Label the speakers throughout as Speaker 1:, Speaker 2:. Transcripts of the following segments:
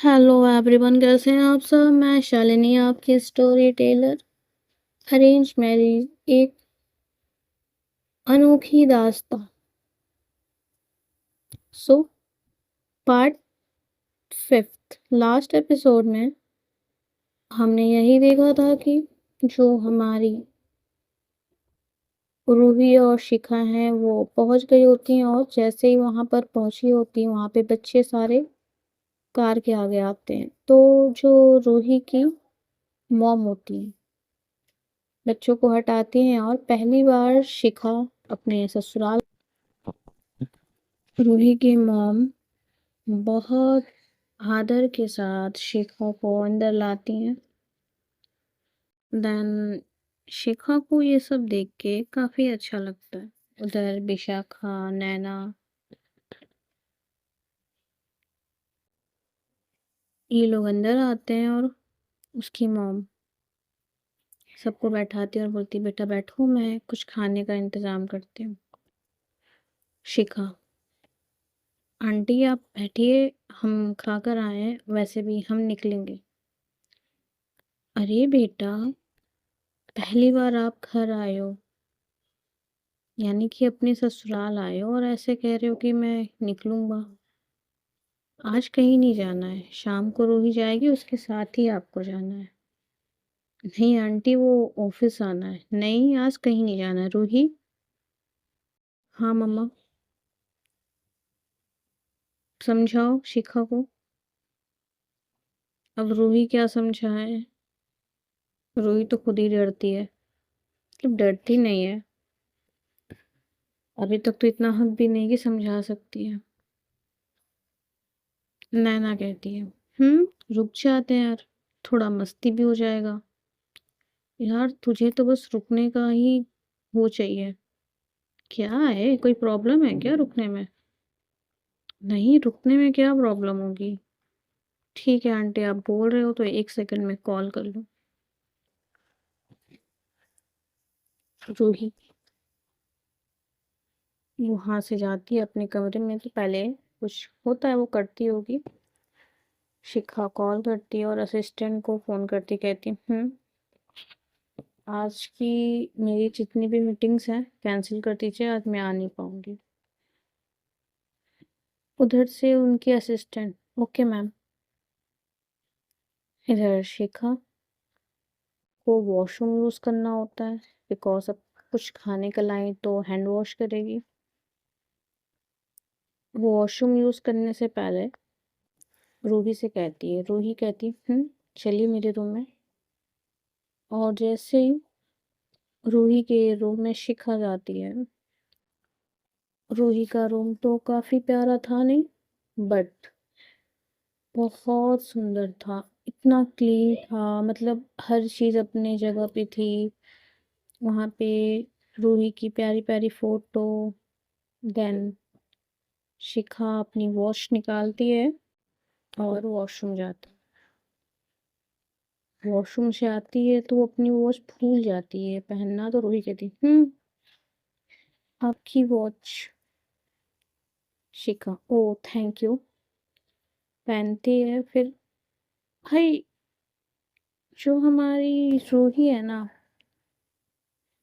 Speaker 1: Hello everyone, कैसे हैं आप सब। मैं शालिनी, आपकी स्टोरी टेलर। अरेंज मैरिज, एक अनोखी दास्तां। So part fifth. Last episode में हमने यही देखा था कि जो हमारी रूही और शिखा हैं वो पहुंच गई होती हैं, और जैसे ही वहां पर पहुंची होती हैं वहां पे बच्चे सारे कार के आगे आते हैं। तो जो रूही की मॉम होती है बच्चों को हटाती हैं, और पहली बार शिखा अपने ससुराल रूही की मॉम बहुत आदर के साथ शिखा को अंदर लाती हैं। देन शिखा को ये सब देख के काफी अच्छा लगता है। उधर विशाखा, नैना, ये लोग अंदर आते हैं, और उसकी मॉम सबको बैठाती है और बोलती, बेटा बैठो, मैं कुछ खाने का इंतजाम करती हूँ। शिखा, आंटी आप बैठिए, हम खाकर आए हैं, वैसे भी हम निकलेंगे। अरे बेटा, पहली बार आप घर आए हो, यानी कि अपने ससुराल आए हो, और ऐसे कह रहे हो कि मैं निकलूंगा। आज कहीं नहीं जाना है, शाम को रूही जाएगी, उसके साथ ही आपको जाना है। नहीं आंटी, वो ऑफिस आना है। नहीं, आज कहीं नहीं जाना है। रूही। हाँ मम्मा। समझाओ शिखा को। अब रूही क्या समझाए, रूही तो खुद ही डरती है। मतलब डरती नहीं है, अभी तक तो इतना हक भी नहीं कि समझा सकती है। नैना कहती है, रुक जाते हैं यार, थोड़ा मस्ती भी हो जाएगा। यार तुझे तो बस रुकने का ही वो चाहिए। क्या है, कोई प्रॉब्लम है क्या रुकने में। नहीं, रुकने में क्या प्रॉब्लम होगी। ठीक है आंटी, आप बोल रहे हो तो 1 सेकंड में कॉल कर लूँ। रूही वहां से जाती है अपने कमरे में, तो पहले कुछ होता है वो करती होगी। शिखा कॉल करती है और असिस्टेंट को फोन करती, कहती आज की मेरी जितनी भी मीटिंग्स हैं कैंसिल कर दीजिए, आज मैं आ नहीं पाऊंगी। उधर से उनकी असिस्टेंट, ओके मैम। इधर शिखा को वॉशरूम यूज करना होता है, बिकॉज अब कुछ खाने का लाए तो हैंड वॉश करेगी। वॉशरूम यूज करने से पहले रूही से कहती है, रूही कहती चलिए मेरे रूम में। और जैसे ही रूही के रूम में शिखा जाती है, रूही का रूम तो काफी प्यारा था नहीं, बट बहुत सुंदर था। इतना क्लीन था, मतलब हर चीज अपने जगह पे थी। वहां पे रूही की प्यारी प्यारी फोटो। देन शिखा अपनी वॉश निकालती है और वॉशरूम जाती है। वॉशरूम से आती है तो वो अपनी वॉच भूल जाती है पहनना, तो रूही कहती आपकी watch. Shikha, oh thank you. पहनती है फिर। भाई, जो हमारी रूही है ना,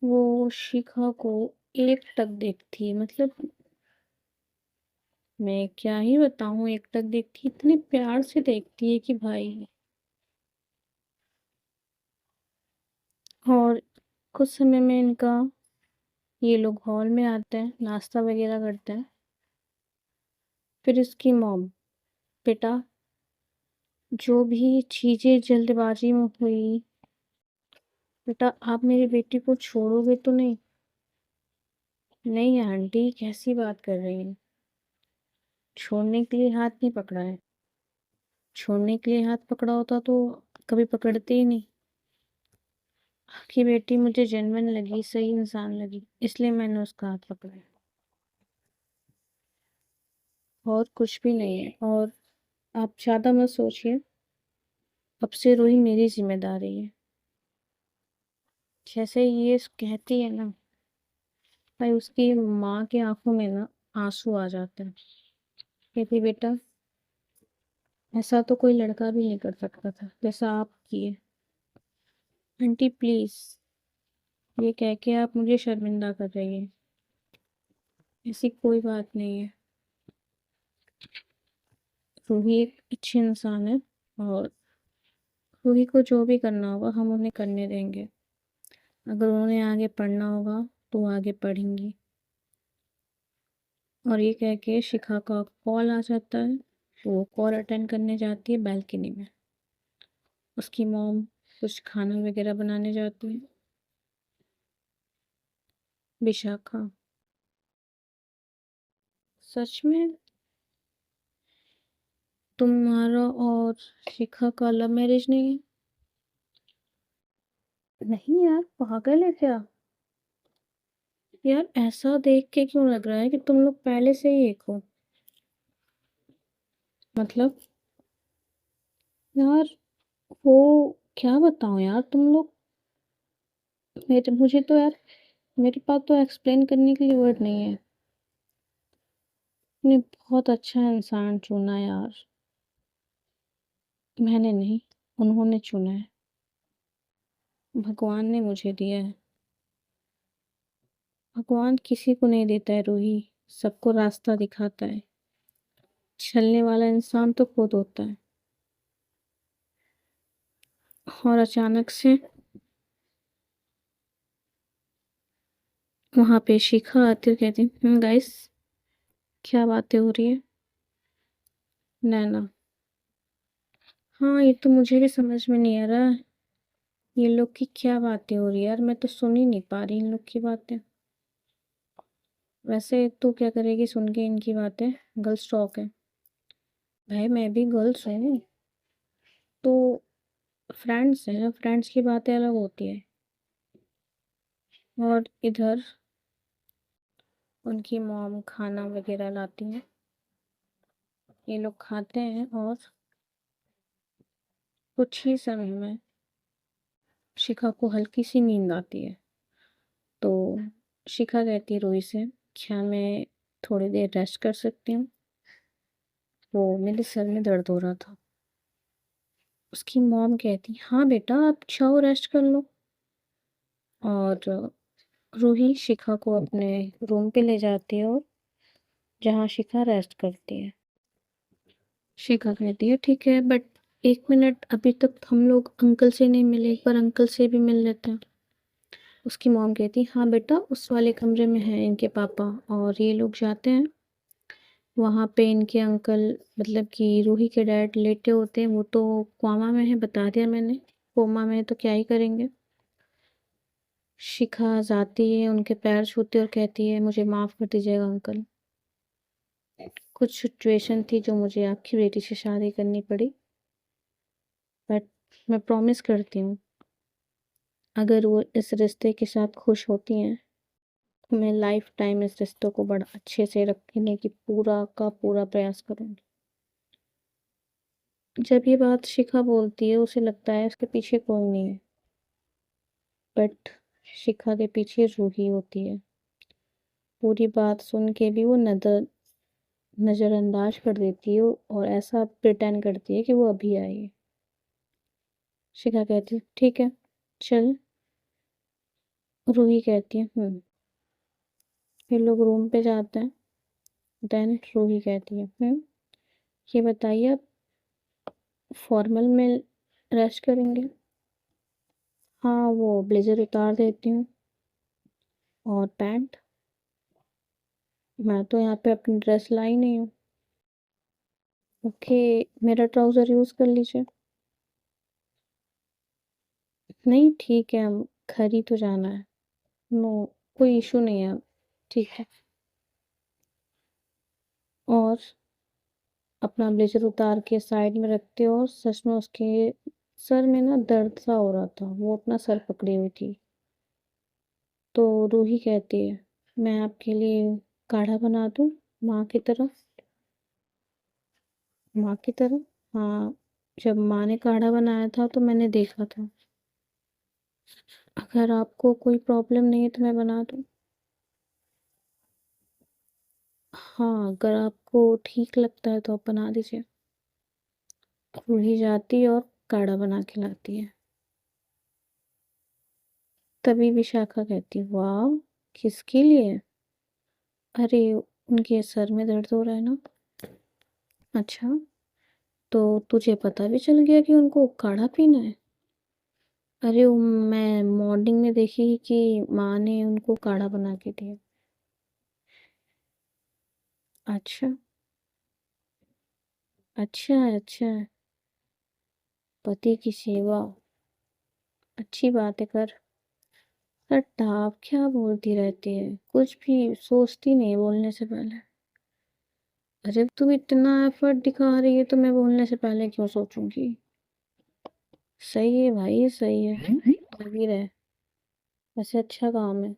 Speaker 1: वो शिखा को एक टक देखती है। मतलब मैं क्या ही बताऊं, एक टक देखती है, इतने प्यार से देखती है कि भाई। और कुछ समय में इनका, ये लोग हॉल में आते हैं, नाश्ता वगैरह करते हैं। फिर इसकी मॉम, बेटा जो भी चीजें जल्दबाजी में हुई, बेटा आप मेरी बेटी को छोड़ोगे तो नहीं। नहीं आंटी, कैसी बात कर रही हैं, छोड़ने के लिए हाथ नहीं पकड़ा है। छोड़ने के लिए हाथ पकड़ा होता तो कभी पकड़ते ही नहीं। आपकी बेटी मुझे जेन्युइन लगी, सही इंसान लगी, इसलिए मैंने उसका हाथ पकड़ा है, और कुछ भी नहीं है। और आप ज्यादा मत सोचिए, अब से रूही मेरी जिम्मेदारी है। जैसे ये कहती है ना, भाई उसकी माँ की आंखों में ना आंसू आ जाते हैं। कहती बेटा ऐसा तो कोई लड़का भी नहीं कर सकता था जैसा आप किए। आंटी प्लीज, ये कह के आप मुझे शर्मिंदा कर रही है। ऐसी कोई बात नहीं है। रूही एक अच्छी इंसान है, और रूही को जो भी करना होगा हम उन्हें करने देंगे। अगर उन्हें आगे पढ़ना होगा तो वो आगे पढ़ेंगी। और ये कह के शिखा का कॉल आ जाता है। वो कॉल अटेंड करने जाती है बालकनी में। उसकी मॉम कुछ खाना वगैरह बनाने जाती है। विशाखा, सच में तुम्हारा और शिखा का लव मैरिज नहीं है? नहीं यार, पागल है क्या? यार ऐसा देख के क्यों लग रहा है कि तुम लोग पहले से ही एक हो? मतलब यार, वो क्या बताऊं यार, तुम लोग, मेरे मुझे तो यार, मेरे पास तो एक्सप्लेन करने के लिए वर्ड नहीं है। तुमने बहुत अच्छा इंसान चुना यार। मैंने नहीं, उन्होंने चुना है। भगवान ने मुझे दिया है। भगवान किसी को नहीं देता है रूही, सबको रास्ता दिखाता है। चलने वाला इंसान तो खुद होता है। और अचानक से वहां पे शिखा आती है, कहती गाइस, क्या बातें हो रही है? नैना, हाँ ये तो मुझे भी समझ में नहीं आ रहा, ये लोग की क्या बातें हो रही है यार, मैं तो सुन ही नहीं पा रही इन लोग की बातें। वैसे तू क्या करेगी सुन के इनकी बातें? गर्ल्स टॉक है। भाई मैं भी गर्ल्स हूँ, तो फ्रेंड्स हैं, फ्रेंड्स की बातें अलग होती है। और इधर उनकी मॉम खाना वगैरह लाती हैं। ये लोग खाते हैं, और कुछ ही समय में शिखा को हल्की सी नींद आती है। तो शिखा कहती है रोही से, क्या मैं थोड़ी देर रेस्ट कर सकती हूँ? वो मेरे सर में दर्द हो रहा था। उसकी मॉम कहती, हाँ बेटा आप जाओ रेस्ट कर लो। और रूही शिखा को अपने रूम पे ले जाती है, और जहाँ शिखा रेस्ट करती है। शिखा कहती है ठीक है, बट एक मिनट, अभी तक हम लोग अंकल से नहीं मिले, एक बार अंकल से भी मिल लेते हैं। उसकी मॉम कहती हाँ बेटा, उस वाले कमरे में हैं इनके पापा, और ये लोग जाते हैं वहाँ पे। इनके अंकल, मतलब कि रूही के डैड लेटे होते हैं, वो तो कोमा में है, बता दिया मैंने। कोमा में है तो क्या ही करेंगे। शिखा जाती है, उनके पैर छूती है और कहती है मुझे माफ़ कर दीजिएगा अंकल। कुछ सिचुएशन थी जो मुझे आपकी बेटी से शादी करनी पड़ी, बट मैं प्रॉमिस करती हूँ, अगर वो इस रिश्ते के साथ खुश होती हैं तो मैं लाइफ टाइम इस रिश्तों को बड़ा अच्छे से रखने की पूरा का पूरा प्रयास करूँगी। जब ये बात शिखा बोलती है, उसे लगता है उसके पीछे कोई नहीं है, बट शिखा के पीछे रूही होती है। पूरी बात सुन के भी वो नज़रअंदाज कर देती है, और ऐसा प्रिटेंड करती है कि वो अभी आई है। शिखा कहती है ठीक है चल। रूही कहती है फिर लोग रूम पे जाते हैं। देन रूही कहती है ये बताइए आप फॉर्मल में रेस्ट करेंगे? हाँ, वो ब्लेजर उतार देती हूँ, और पैंट। मैं तो यहाँ पे अपनी ड्रेस लाई नहीं हूँ। ओके, मेरा ट्राउज़र यूज़ कर लीजिए। नहीं ठीक है, हम घर ही तो जाना है। नो, कोई इशू नहीं है, ठीक है। और अपना ब्लेजर उतार के साइड में रखते हो, और सच में उसके सर में ना दर्द सा हो रहा था, वो अपना सर पकड़ी हुई थी। तो रूही कहती है मैं आपके लिए काढ़ा बना दूँ, माँ की तरह? माँ की तरह? हाँ, जब माँ ने काढ़ा बनाया था तो मैंने देखा था। अगर आपको कोई प्रॉब्लम नहीं है तो मैं बना दूँ? हाँ, अगर आपको ठीक लगता है तो आप बना दीजिए। रूही जाती है और काढ़ा बना के लाती है। तभी विशाखा कहती है, वाह! किसके लिए? अरे, उनके सर में दर्द हो रहा है ना। अच्छा, तो तुझे पता भी चल गया कि उनको काढ़ा पीना है? अरे, मैं मॉर्निंग में देखी कि माँ ने उनको काढ़ा बना के दिया। अच्छा, अच्छा, अच्छा। पति की सेवा, अच्छी बात है कर। हट आप क्या बोलती रहती है? कुछ भी सोचती नहीं बोलने से पहले। अरे तू इतना एफर्ट दिखा रही है तो मैं बोलने से पहले क्यों सोचूंगी? सही है भाई, सही है। लगी रहे। वैसे अच्छा काम है।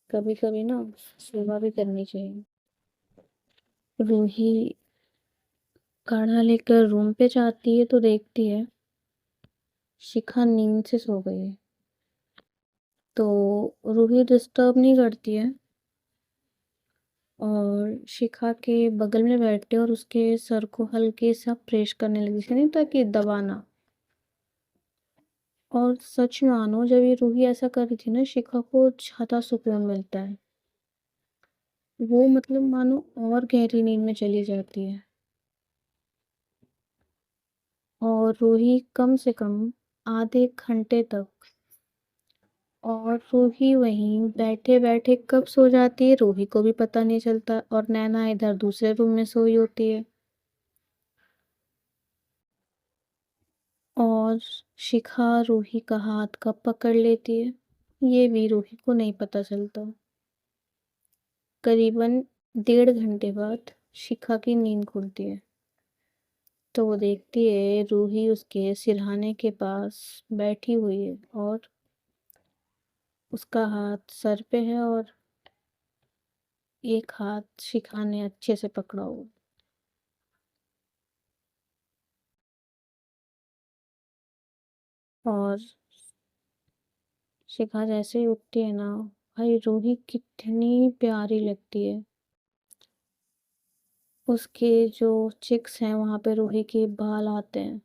Speaker 1: कभी कभी ना सेवा भी करनी चाहिए। रूही काढ़ा लेकर रूम पे जाती है तो देखती है शिखा नींद से सो गई है। तो रूही डिस्टर्ब नहीं करती है और शिखा के बगल में बैठते और उसके सर को हल्के सा प्रेस करने लगी थी, नहीं ताकि दबाना। और सच मानो जब ये रूही ऐसा कर रही थी ना, शिखा को ज्यादा सुकून मिलता है। वो मतलब मानो और गहरी नींद में चली जाती है। और रूही कम से कम आधे घंटे तक, और रूही वहीं बैठे बैठे कब सो जाती है रूही को भी पता नहीं चलता, और नैना इधर दूसरे रूम में सोई होती है। और शिखा रूही का हाथ कब पकड़ लेती है ये भी रूही को नहीं पता चलता। करीबन 1.5 घंटे बाद शिखा की नींद खुलती है तो वो देखती है रूही उसके सिरहाने के पास बैठी हुई है और उसका हाथ सर पे है और एक हाथ शिखा ने अच्छे से पकड़ा हुआ। और शिखा जैसे ही उठती है ना, भाई रूही कितनी प्यारी लगती है। उसके जो चिक्स हैं वहां पे रूही के बाल आते हैं।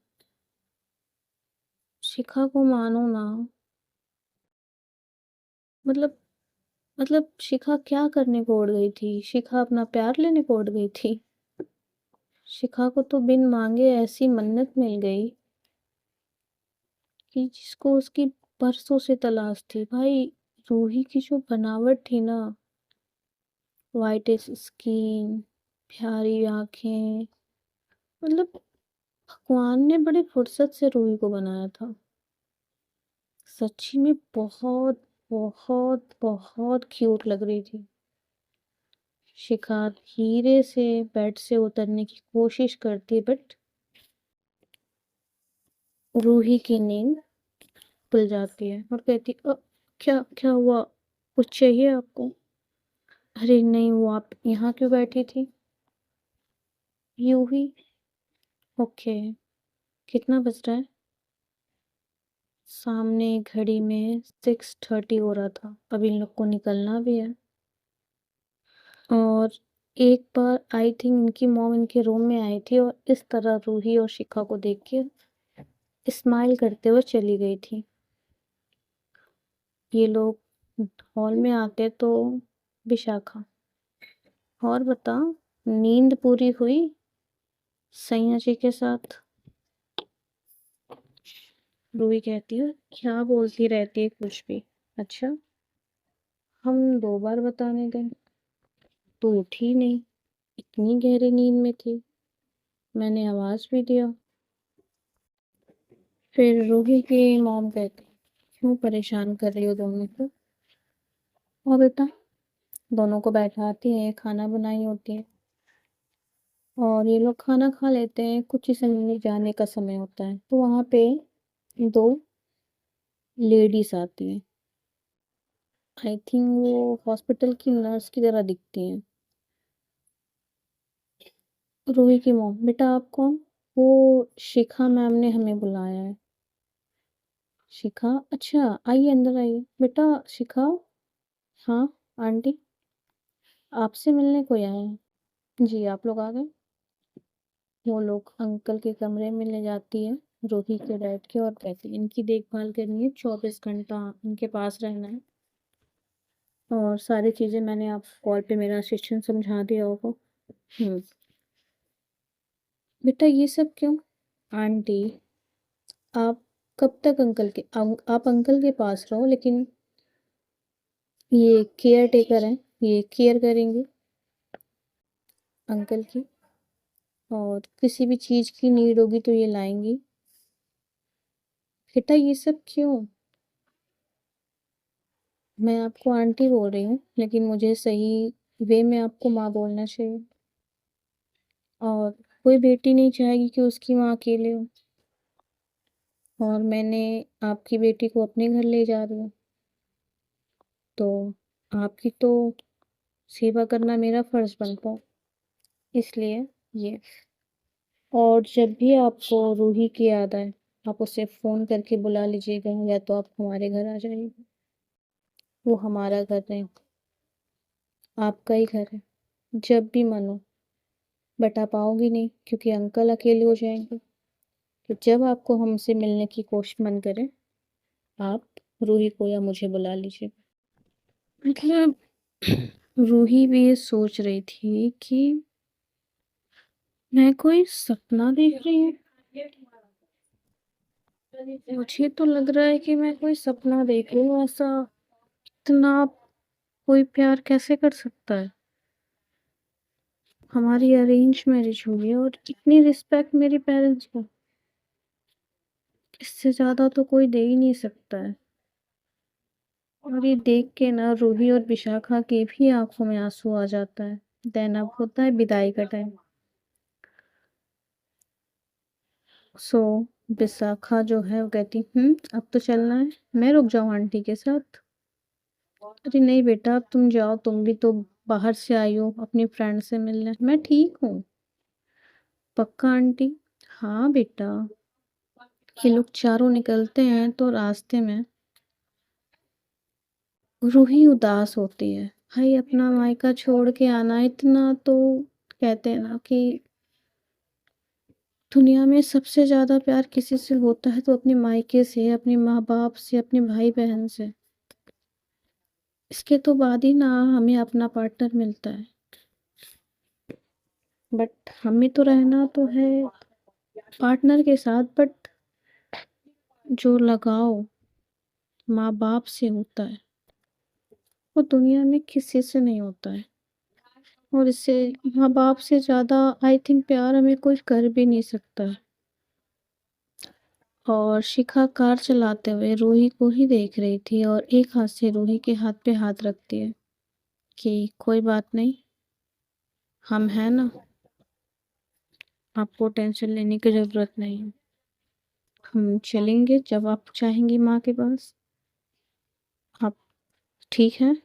Speaker 1: शिखा को मानो ना, मतलब शिखा क्या करने को उड़ गई थी? शिखा अपना प्यार लेने को उड़ गई थी? शिखा को तो बिन मांगे ऐसी मन्नत मिल गई कि जिसको उसकी बरसों से तलाश थी। भाई रूही की जो बनावट थी ना, वाइट स्किन, प्यारी आंखें, मतलब भगवान ने बड़े फुर्सत से रूही को बनाया था। सच्ची में बहुत बहुत बहुत क्यूट लग रही थी। शिखा धीरे से बेड से उतरने की कोशिश करती है, बट रूही की नींद खुल जाती है और कहती, क्या क्या हुआ? कुछ चाहिए आपको? अरे नहीं, वो आप यहाँ क्यों बैठी थी? यूं ही। ओके। कितना बज रहा है? सामने घड़ी में 6:30 हो रहा था। अभी इन लोग को निकलना भी है। और एक बार आई थिंक इनकी मॉम इनके रूम में आई थी और इस तरह रूही और शिखा को देख के स्माइल करते हुए चली गई थी। ये लोग हॉल में आते तो विशाखा, और बता, नींद पूरी हुई सैया जी के साथ? रूही कहती है, क्या बोलती रहती है कुछ भी। अच्छा, हम 2 बार बताने गए, तू उठी नहीं, इतनी गहरी नींद में थी, मैंने आवाज भी दिया। फिर रूही की मॉम कहती, क्यों परेशान कर रही हो दोनों को? और बेटा, दोनों को बैठाती है, खाना बनाई होती है और ये लोग खाना खा लेते हैं। कुछ ही समय में जाने का समय होता है तो वहां पे दो लेडीज आती हैं। आई थिंक वो हॉस्पिटल की नर्स की तरह दिखती हैं। रूही की मॉम, बेटा आप कौन? वो शिखा मैम ने हमें बुलाया है। शिखा, अच्छा आइए अंदर आइए। बेटा शिखा। हाँ आंटी, आपसे मिलने कोई आया है। जी, आप लोग आ गए? वो लोग अंकल के कमरे में ले जाती है रूही के डैड के, और कहती है इनकी देखभाल करनी है, 24 घंटा इनके पास रहना है। और सारी चीज़ें मैंने आप कॉल पे मेरा असिस्टेंट समझा दिया होगा। बेटा ये सब क्यों? आंटी, आप कब तक आप अंकल के पास रहो, लेकिन ये केयर टेकर हैं, ये केयर करेंगे अंकल की, और किसी भी चीज़ की नीड होगी तो ये लाएंगी। बेटा ये सब क्यों? मैं आपको आंटी बोल रही हूँ, लेकिन मुझे सही वे में आपको माँ बोलना चाहिए। और कोई बेटी नहीं चाहेगी कि उसकी माँ अकेले हो, और मैंने आपकी बेटी को अपने घर ले जा रही हूँ, तो आपकी तो सेवा करना मेरा फर्ज बनता है, इसलिए ये। और जब भी आपको रूही की याद आए, आप उसे फ़ोन करके बुला लीजिएगा, या तो आप हमारे घर आ जाइएगा। वो हमारा घर नहीं, आपका ही घर है। जब भी मन हो, बट आप आओगी नहीं क्योंकि अंकल अकेले हो जाएंगे। तो जब आपको हमसे मिलने की कोशिश मन करे, आप रूही को या मुझे बुला लीजिए। मतलब रूही भी ये सोच रही थी कि मैं कोई सपना देख रही हूँ। मुझे तो लग रहा है कि मैं कोई सपना देख रही हूँ। ऐसा इतना कोई प्यार कैसे कर सकता है? हमारी अरेंज मैरिज हुई है और इतनी रिस्पेक्ट मेरे पेरेंट्स को, इससे ज़्यादा तो कोई दे ही नहीं सकता है। और ये देख के ना रूही और विशाखा की भी आंखों में आंसू आ जाता है। देन अब होता है विदाई का टाइम। सो विशाखा जो है वो कहती, अब तो चलना है, मैं रुक जाऊं आंटी के साथ? अरे नहीं बेटा, अब तुम जाओ, तुम भी तो बाहर से आई हो अपनी फ्रेंड से मिलने। मैं ठीक हूँ। पक्का आंटी? हाँ बेटा। ये लोग चारों निकलते हैं तो रास्ते में रूही उदास होती है। भाई अपना मायका छोड़ के आना, इतना तो कहते हैं ना कि दुनिया में सबसे ज़्यादा प्यार किसी से होता है तो अपने मायके से, अपने माँ बाप से, अपने भाई बहन से। इसके तो बाद ही ना हमें अपना पार्टनर मिलता है। बट हमें तो रहना तो है पार्टनर के साथ, बट जो लगाव माँ बाप से होता है वो दुनिया में किसी से नहीं होता है। और इससे माँ बाप से ज़्यादा आई थिंक प्यार हमें कोई कर भी नहीं सकता है। और शिखा कार चलाते हुए रूही को ही देख रही थी, और एक हाथ से रूही के हाथ पे हाथ रखती है कि कोई बात नहीं, हम हैं ना, आपको टेंशन लेने की ज़रूरत नहीं है। हम चलेंगे जब आप चाहेंगी माँ के पास। आप ठीक है?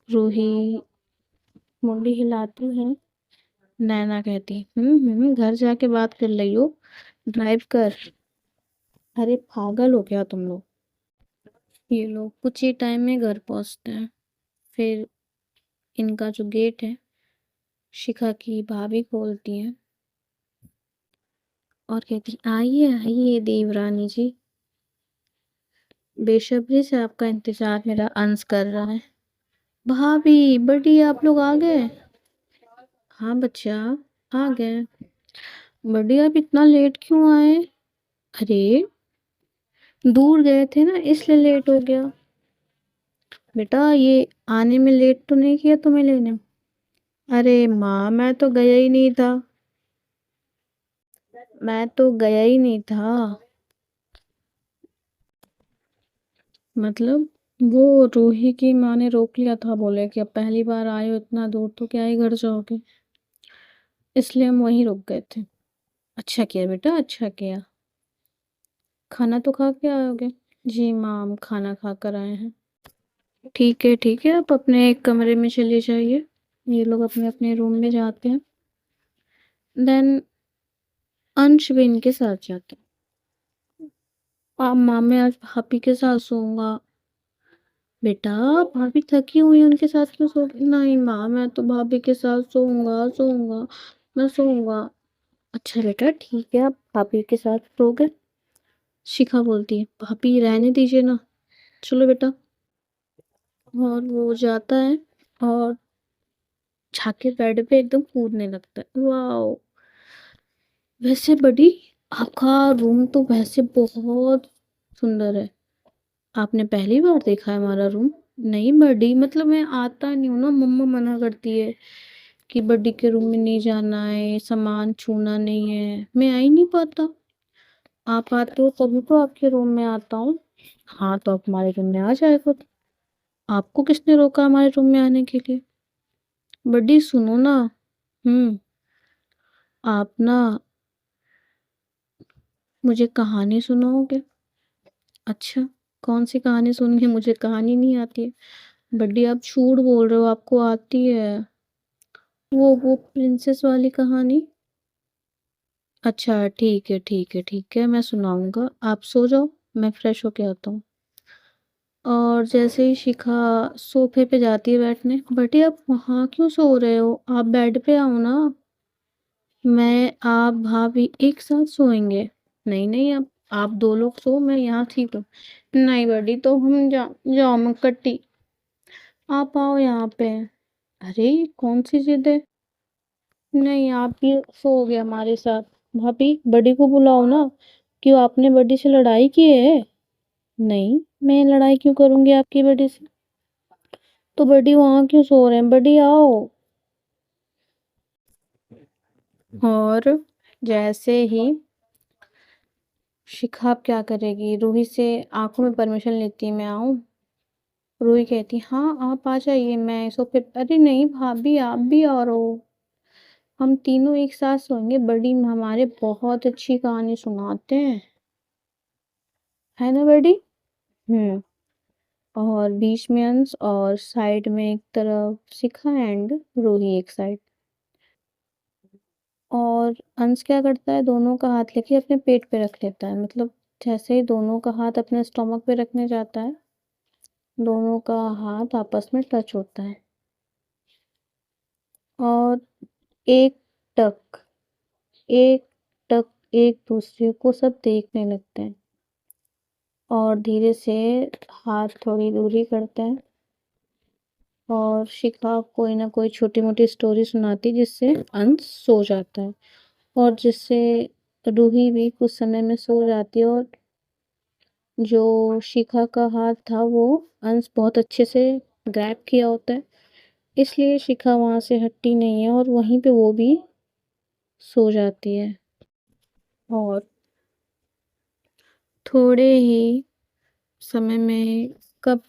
Speaker 1: रूही मुंडी हिलाती है। नैना कहती, घर जाके बात कर लियो, ड्राइव कर। अरे पागल हो क्या तुम लोग? ये लोग कुछ ही टाइम में घर पहुंचते हैं। फिर इनका जो गेट है शिखा की भाभी खोलती है और कहती, आइए आइए देवरानी जी, बेसब्री से आपका इंतजार मेरा अंश कर रहा है। भाभी बड़ी, आप लोग आ गए? हाँ बच्चा, आ गए। बड़ी, आप इतना लेट क्यों आए? अरे दूर गए थे ना, इसलिए लेट हो गया। बेटा ये आने में लेट तो नहीं किया तुम्हें लेने? अरे माँ, मैं तो गया ही नहीं था। मैं तो गया ही नहीं था। मतलब वो रूही की माँ ने रोक लिया था, बोले कि अब पहली बार आए हो इतना दूर तो क्या ही घर जाओगे, इसलिए हम वहीं रुक गए थे। अच्छा किया बेटा, अच्छा किया। खाना तो खा के आओगे? जी माँ, हम खाना खा कर आए हैं। ठीक है, आप अपने एक कमरे में चले जाइए। ये लोग अपने अपने रूम में जाते हैं। देन अंश भी इनके साथ जाता है। माँ, मैं आज भाभी के साथ सोऊंगा। बेटा भाभी थकी हुई है, उनके साथ क्यों सो? नहीं माँ, मैं तो भाभी के साथ सोऊंगा, सोऊंगा, मैं सोऊंगा। अच्छा बेटा ठीक है, आप भाभी के साथ रहोगे? शिखा बोलती है, भाभी रहने दीजिए ना, चलो बेटा। और वो जाता है और जाके बेड पे एकदम कूदने लगता है। वाओ! वैसे बडी, आपका रूम तो वैसे बहुत सुंदर है। आपने पहली बार देखा है हमारा रूम? नहीं बडी, मतलब मैं आता नहीं हूँ ना, मम्मा मना करती है कि बडी के रूम में नहीं जाना है, सामान छूना नहीं है, मैं आ ही नहीं पाता। आप आते हो तभी तो आपके रूम में आता हूँ। हाँ तो आप हमारे रूम में आ जाया करो। आपको किसने रोका हमारे रूम में आने के लिए? बडी सुनो ना। हम्म। आप ना मुझे कहानी सुनाओगे? अच्छा, कौन सी कहानी सुननी है? मुझे कहानी नहीं आती है। बड्डी आप झूठ बोल रहे हो, आपको आती है। वो प्रिंसेस वाली कहानी। अच्छा ठीक है ठीक है ठीक है, मैं सुनाऊंगा, आप सो जाओ, मैं फ्रेश होके आता हूँ। और जैसे ही शिखा सोफे पे जाती है बैठने, बटी आप वहाँ क्यों सो रहे हो, आप बेड पे आओ ना। मैं आप भाभी एक साथ सोएंगे? नहीं नहीं, आप दो लोग सो, मैं यहाँ ठीक हूँ। नहीं बड़ी, तो हम जाओ मैं कट्टी, आप आओ यहाँ पे। अरे कौन सी जिद है? नहीं आप भी सोओगे हमारे साथ। भाभी बड़ी को बुलाओ ना। क्यों, आपने बड़ी से लड़ाई की है? नहीं, मैं लड़ाई क्यों करूंगी आपकी बड़ी से? तो बड़ी वहां क्यों सो रहे हैं, बड़ी आओ। और जैसे ही शिखा अब क्या करेगी, रूही से आंखों में परमिशन लेती है, मैं आऊं? रूही कहती हाँ आप आ जाइए, मैं सोफे, अरे नहीं भाभी आप भी आ रहो, हम तीनों एक साथ सोएंगे, बड़ी हमारे बहुत अच्छी कहानी सुनाते हैं, है ना बड़ी? हम्म। और बीच में अंश, और साइड में एक तरफ शिखा एंड रूही एक साइड। और अंश क्या करता है, दोनों का हाथ लेके अपने पेट पे रख लेता है, मतलब जैसे ही दोनों का हाथ अपने स्टोमक पे रखने जाता है, दोनों का हाथ आपस में टच होता है। और एक टक, एक टक, एक दूसरे को सब देखने लगते हैं, और धीरे से हाथ थोड़ी दूरी करते हैं, और शिखा कोई ना कोई छोटी मोटी स्टोरी सुनाती है जिससे अंश सो जाता है, और जिससे रूही भी कुछ समय में सो जाती है। और जो शिखा का हाथ था वो अंश बहुत अच्छे से ग्रैब किया होता है, इसलिए शिखा वहां से हटती नहीं है, और वहीं पे वो भी सो जाती है। और थोड़े ही समय में कब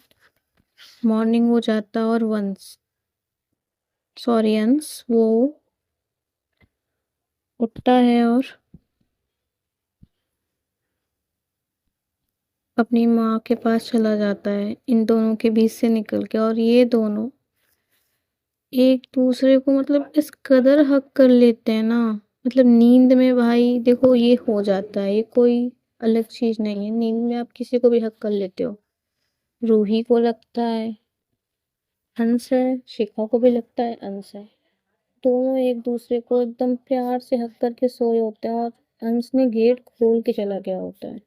Speaker 1: मॉर्निंग हो जाता है, और वंस सॉरी अंश वो उठता है और अपनी माँ के पास चला जाता है, इन दोनों के बीच से निकल के, और ये दोनों एक दूसरे को मतलब इस कदर हक कर लेते हैं ना, मतलब नींद में भाई देखो ये हो जाता है, ये कोई अलग चीज नहीं है, नींद में आप किसी को भी हक कर लेते हो। रूही को लगता है अंश है, शिखा को भी लगता है अंश है, दोनों एक दूसरे को एकदम प्यार से हक करके सोए होते हैं, और अंश ने गेट खोल के चला गया होता है।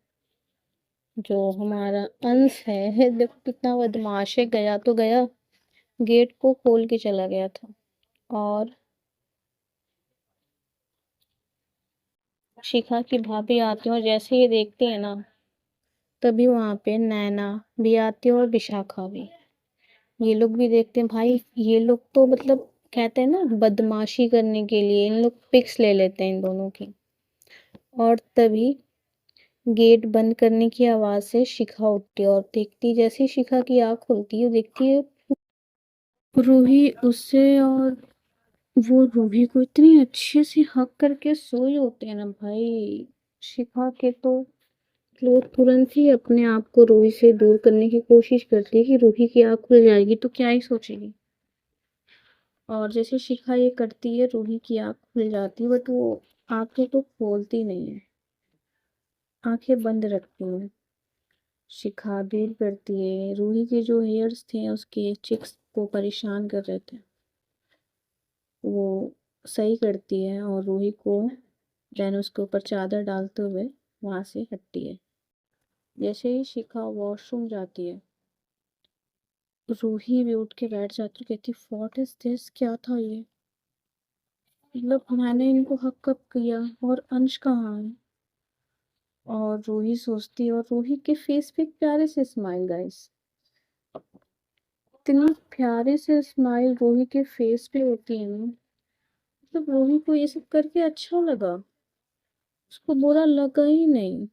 Speaker 1: जो हमारा अंश है देखो कितना बदमाश है, गया तो गया, गेट को खोल के चला गया था। और शिखा की भाभी आती है, और जैसे ये देखती है ना, तभी वहां पे नैना भी आती है और विशाखा भी। ये लोग भी देखते हैं भाई, ये लोग तो मतलब कहते हैं ना बदमाशी करने के लिए इन लोग पिक्स ले लेते हैं इन दोनों की। और तभी गेट बंद करने की आवाज से शिखा उठती है, और देखती, जैसे ही शिखा की आंख खुलती है देखती है रूही उससे, और वो रूही को इतनी अच्छे से हक करके सोए होते हैं ना भाई, शिखा के तो वो तुरंत ही अपने आप को रूही से दूर करने की कोशिश करती है कि रूही की आंख खुल जाएगी तो क्या ही सोचेगी। और जैसे शिखा ये करती है, रूही की आंख खुल जाती है, बट वो आंखें तो खोलती नहीं है, आंखें बंद रखती है। शिखा दूर करती है, रूही के जो हेयर्स थे उसके चिक्स को परेशान कर रहे थे, वो सही करती है, और रूही को देन उसके ऊपर चादर डालते हुए वहां से हटती है। जैसे ही शिखा वॉशरूम जाती है, रूही भी उठ के बैठ जाती है, कहती व्हाट इज दिस, क्या था ये, मतलब मैंने इनको हक कब किया और अंश कहाँ है। और रूही सोचती है, और रूही के फेस पे एक प्यारे से स्माइल गाइस, इतनी प्यारे से स्माइल रूही के फेस पे होती है ना, मतलब रूही को ये सब करके अच्छा लगा, उसको बुरा लगा ही नहीं।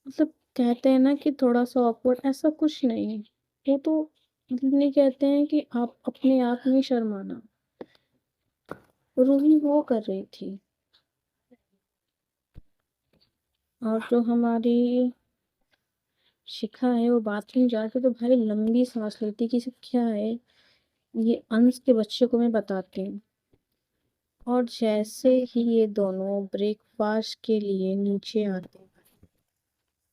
Speaker 1: मतलब कहते हैं ना कि थोड़ा सा ऑकवर्ड, ऐसा कुछ नहीं है। वो तो मतलब नहीं, कहते हैं कि आप अपने आप में शर्माना, रूही वो कर रही थी। और जो हमारी शिखा है वो बाथरूम जाके तो भाई लंबी सांस लेती कि सब क्या है, ये अंश के बच्चे को मैं बताती हूँ। और जैसे ही ये दोनों ब्रेकफास्ट के लिए नीचे आते हैं,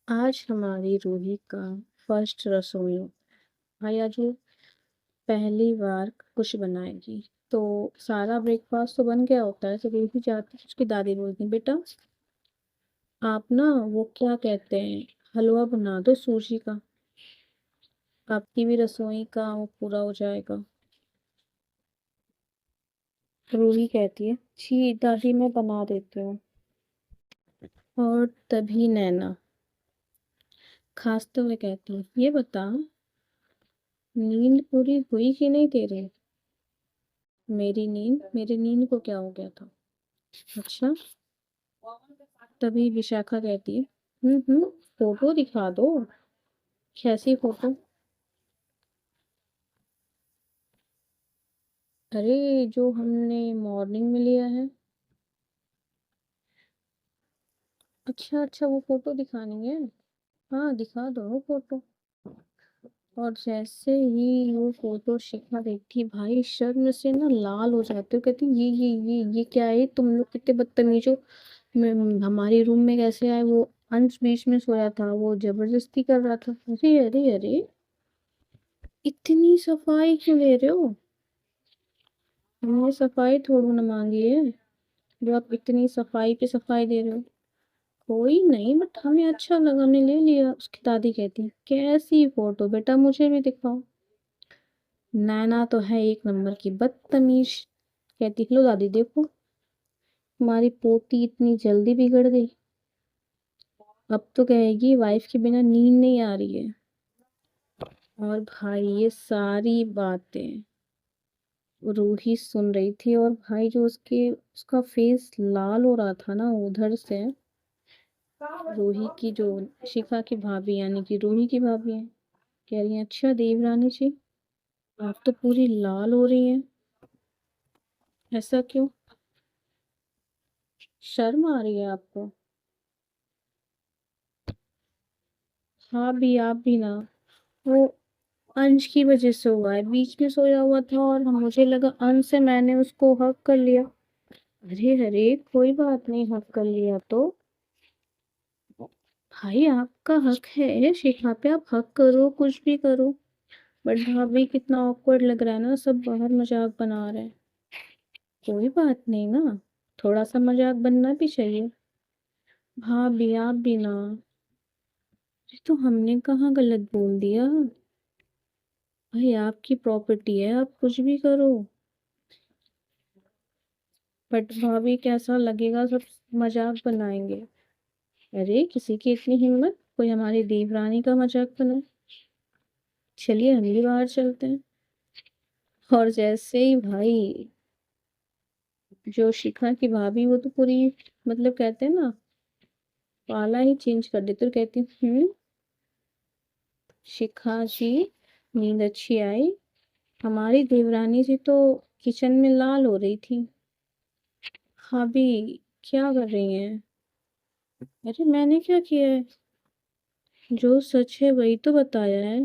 Speaker 1: आज हमारी रूही का फर्स्ट रसोई होता है। भाई आज वो पहली बार कुछ बनाएगी, तो सारा ब्रेकफास्ट तो बन गया होता है, तो रूही जाती है, उसकी दादी बोलती है बेटा आप ना वो क्या कहते हैं, हलवा बना दो सूजी का, आपकी भी रसोई का वो पूरा हो जाएगा। रूही कहती है जी दादी मैं बना देती हूँ। और तभी नैना खांसते हुए कहती है ये बता, नींद पूरी हुई कि नहीं तेरी। मेरी नींद को क्या हो गया था। अच्छा। तभी विशाखा कहती है फोटो दिखा दो। कैसी फोटो। अरे जो हमने मॉर्निंग में लिया है। अच्छा अच्छा वो फोटो दिखानी है। हाँ दिखा दो वो फोटो। और जैसे ही वो फोटो शिखा देखती है, भाई शर्म से ना लाल हो जाते हो, कहती ये क्या है, तुम लोग कितने बदतमीज हो। हमारे रूम में कैसे आए, वो अंश बीच में सोया था, वो जबरदस्ती कर रहा था। अरे अरे अरे, इतनी सफाई क्यों ले रहे हो, हमने सफाई थोड़ी ना मांगी है, जो आप इतनी सफाई पे सफाई दे रहे हो। कोई नहीं बट हमें अच्छा लगा, हमने ले लिया। उसकी दादी कहती है कैसी फोटो बेटा, मुझे भी दिखाओ। नैना तो है एक नंबर की बदतमीज, कहती लो दादी देखो, तुम्हारी पोती इतनी जल्दी बिगड़ गई, अब तो कहेगी वाइफ के बिना नींद नहीं आ रही है। और भाई ये सारी बातें रूही सुन रही थी, और भाई जो उसका फेस लाल हो रहा था ना उधर से, रूही की जो शिखा की भाभी यानी कि रूही की भाभी है, कह रही है अच्छा देवरानी जी आप तो पूरी लाल हो रही हैं, ऐसा क्यों, शर्म आ रही है आपको। हाँ भी आप भी ना, वो अंश की वजह से हुआ है, बीच में सोया हुआ था और मुझे लगा अंश से मैंने उसको हक कर लिया। अरे अरे कोई बात नहीं, हक कर लिया तो भाई आपका हक है शिखा पे, आप हक करो कुछ भी करो। बट भाभी कितना ऑकवर्ड लग रहा है ना, सब बाहर मजाक बना रहे हैं। कोई बात नहीं ना, थोड़ा सा मजाक बनना भी चाहिए। भाभी आप भी ना, ये तो हमने कहाँ गलत बोल दिया, भाई आपकी प्रॉपर्टी है आप कुछ भी करो। बट भाभी कैसा लगेगा, सब मजाक बनाएंगे। अरे किसी की इतनी हिम्मत कोई हमारी देवरानी का मजाक बनाए। चलिए हम भी बाहर चलते हैं। और जैसे ही भाई जो शिखा की भाभी, वो तो पूरी मतलब कहते हैं ना पाला ही चेंज कर देती, तो कहती शिखा जी नींद अच्छी आई, हमारी देवरानी जी तो किचन में लाल हो रही थी। भाभी क्या कर रही हैं। अरे मैंने क्या किया है, जो सच है वही तो बताया है,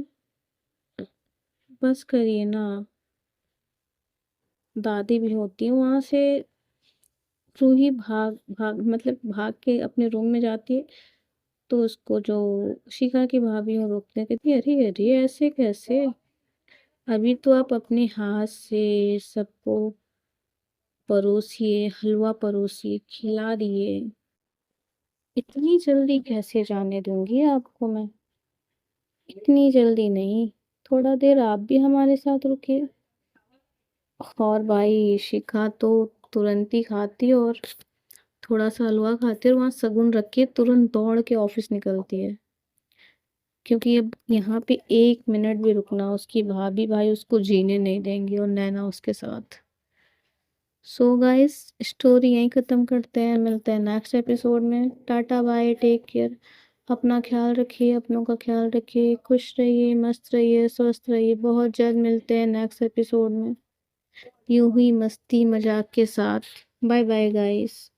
Speaker 1: बस करिए ना। दादी भी होती है वहां से, रूही भाग भाग मतलब भाग के अपने रूम में जाती है, तो उसको जो शिखा की भाभी वो रोकते हैं, कहती है अरे अरे ऐसे कैसे, अभी तो आप अपने हाथ से सबको परोसिए, हलवा परोसिए, खिला दिए। इतनी जल्दी कैसे जाने दूँगी आपको मैं? इतनी जल्दी नहीं, थोड़ा देर आप भी हमारे साथ रुकिए। और भाई शिखा तो तुरंत ही खाती है और थोड़ा-सा हलवा खाती है और वहाँ शगुन रख के तुरंत दौड़ के ऑफ़िस निकलती है। क्योंकि अब यहाँ पे 1 मिनट भी रुकना उसकी भाभी भाई उसको जीने नहीं देंगी और नैना उसके साथ। सो गाइस स्टोरी यहीं ख़त्म करते हैं, मिलते हैं नेक्स्ट एपिसोड में। Tata bye, take care. अपना ख़्याल रखिए, अपनों का ख़्याल रखिए, खुश रहिए, मस्त रहिए, स्वस्थ रहिए। बहुत जल्द मिलते हैं नेक्स्ट एपिसोड में, यूँ ही मस्ती मज़ाक के साथ। Bye bye guys.